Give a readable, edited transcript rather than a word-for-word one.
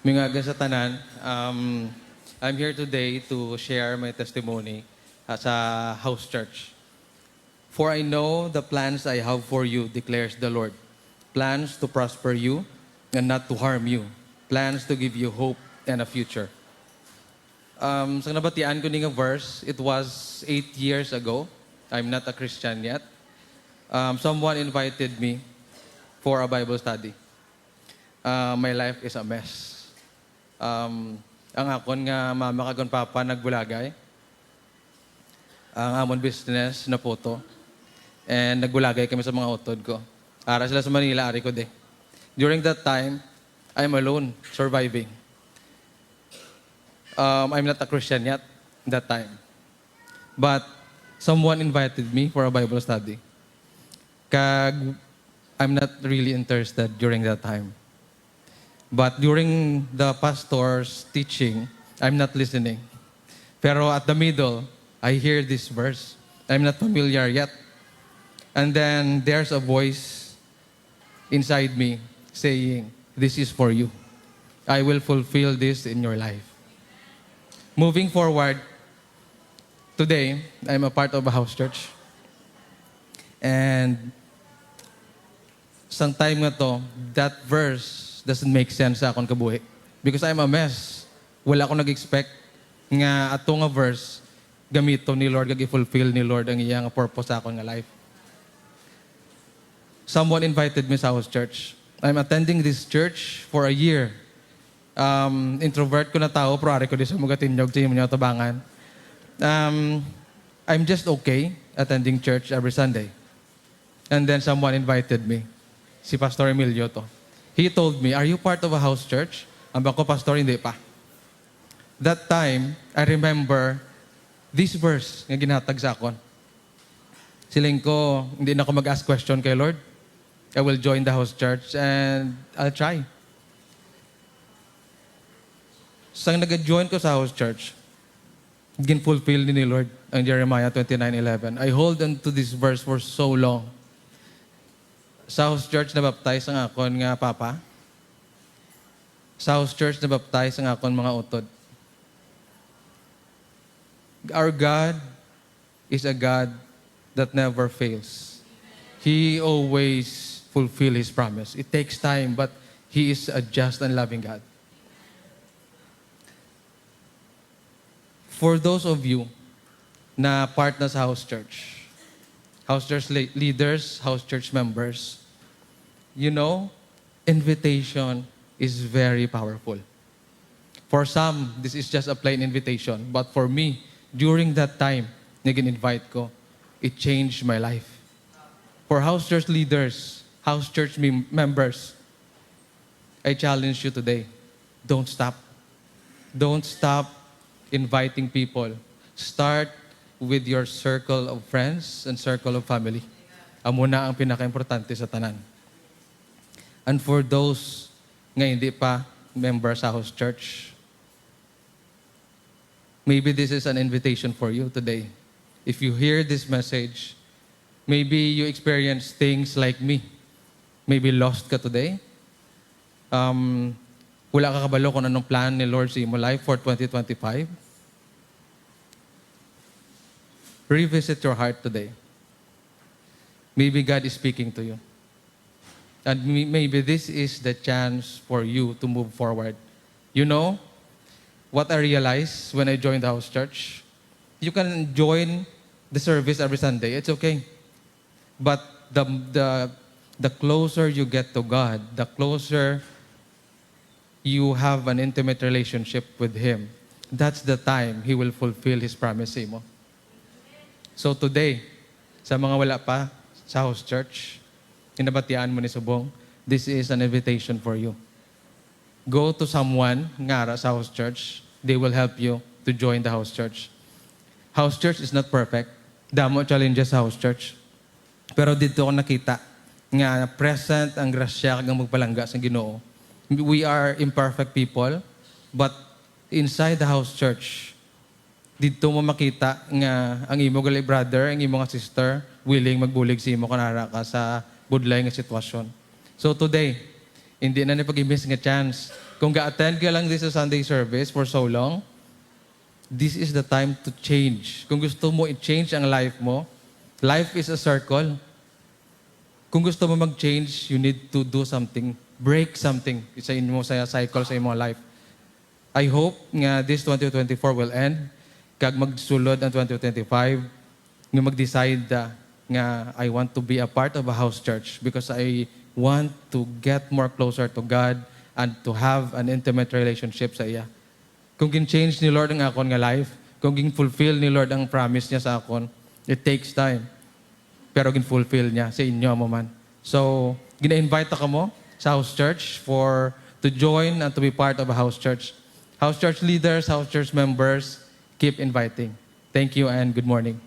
Mingagan sa tanan, I'm here today to share my testimony sa house church. For I know the plans I have for you, declares the Lord. Plans to prosper you and not to harm you. Plans to give you hope and a future. Sa nabatian ko nga verse, it was 8 years ago. I'm not a Christian yet. Someone invited me for a Bible study. My life is a mess. Ang akon nga mama kagon papa nagbulagay. Ang amon business na photo. And nagbulagay kami sa mga utod ko. Ara sila sa Manila, ari ko de. During that time, I'm alone, surviving. I'm not a Christian yet that time. But someone invited me for a Bible study. Kag I'm not really interested during that time. But during the pastor's teaching, I'm not listening. Pero at the middle, I hear this verse. I'm not familiar yet. And then there's a voice inside me saying, "This is for you. I will fulfill this in your life." Moving forward, today, I'm a part of a house church. And sang time nga to, that verse doesn't make sense sa akong kabuhi. Because I'm a mess. Wala akong nag-expect nga ato nga verse gamito ni Lord, gag-fulfill ni Lord ang iyang purpose sa akong nga life. Someone invited me sa house church. I'm attending this church for a year. Introvert ko na tao, pero ari ko di sa mga tinyog sa inyo tabangan. I'm just okay attending church every Sunday. And then someone invited me. Si Pastor Emilio to. He told me, "Are you part of a house church?" Ambang ko, "Pastor, hindi pa." That time, I remember this verse nga ginhatag sa akon. Siling ko, hindi na ako mag-ask question kay Lord. I will join the house church and I'll try. Sang nag-join ko sa house church, gin-fulfill ni Lord ang Jeremiah 29:11. I hold on to this verse for so long. Sa house church na baptize ang akon nga papa. Sa house church na baptize ang akon mga utod. Our God is a God that never fails. He always fulfill His promise. It takes time, but He is a just and loving God. For those of you na part na sa house church leaders, house church members, you know, invitation is very powerful. For some, this is just a plain invitation. But for me, during that time, nag-invite ko, it changed my life. For house church leaders, house church members, I challenge you today, don't stop. Don't stop inviting people. Start with your circle of friends and circle of family. Amo na ang pinaka-importante sa tanan. And for those nga hindi pa member sa house church, maybe this is an invitation for you today. If you hear this message, maybe you experience things like me. Maybe lost ka today. Wala ka kabalo kung anong plan ni Lord sa imo life for 2025. Revisit your heart today. Maybe God is speaking to you. And maybe this is the chance for you to move forward. You know, what I realized when I joined the house church, you can join the service every Sunday. It's okay. But the closer you get to God, the closer you have an intimate relationship with Him, that's the time He will fulfill His promise sa imo. So today, sa mga wala pa sa house church, inabatian mo ni Subong, this is an invitation for you. Go to someone ngara sa house church. They will help you to join the house church. House church is not perfect. Damo challenges sa house church. Pero dito ko nakita nga present ang grasya kag magpalangga sa Ginoo. We are imperfect people, but inside the house church, dito mo makita nga ang imo gali brother, ang imo nga sister, willing magbulig sa imo kanara ka sa budlay nga sitwasyon. So today, Hindi na pag-miss nga chance. Kung ga-attend ka lang this sa Sunday service for so long, this is the time to change. Kung gusto mo i-change ang life mo, life is a circle. Kung gusto mo mag-change, you need to do something, break something sa inyo sa cycle sa imong life. I hope nga this 2024 will end, kag magsulod ang 2025, nga mag-decide nga I want to be a part of a house church because I want to get more closer to God and to have an intimate relationship sa iya. Kung gin-change ni Lord ang akon nga life, kung gin-fulfill ni Lord ang promise niya sa akon, it takes time. Pero gin-fulfill niya sa inyo mo man. So, gina-invite ka mo sa house church to join and to be part of a house church. House church leaders, house church members, keep inviting. Thank you and good morning.